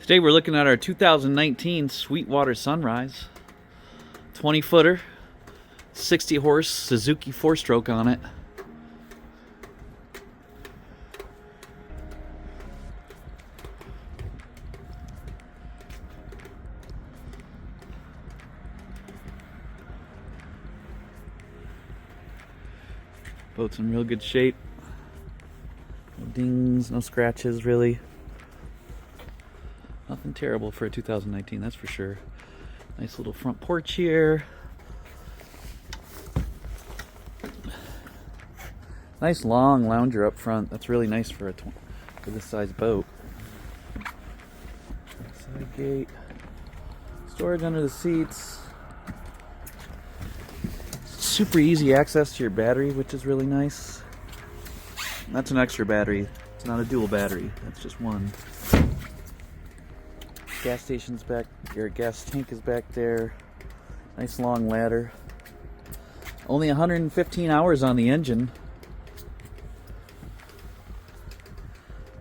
Today we're looking at our 2019 Sweetwater Sunrise. 20-footer, 60-horse Suzuki 4-stroke on it. Boat's in real good shape. No dings, no scratches really. Nothing terrible for a 2019, that's for sure. Nice little front porch here. Nice long lounger up front. That's really nice for this size boat. Side gate. Storage under the seats. Super easy access to your battery, which is really nice. That's an extra battery. It's not a dual battery. That's just one. Gas station's back, your gas tank is back there. Nice long ladder. Only 115 hours on the engine.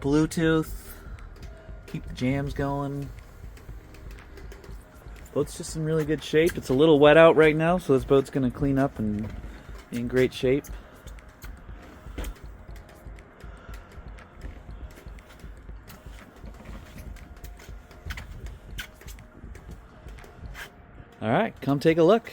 Bluetooth. Keep the jams going. Boat's just in really good shape. It's a little wet out right now, so this boat's going to clean up and be in great shape. All right, come take a look.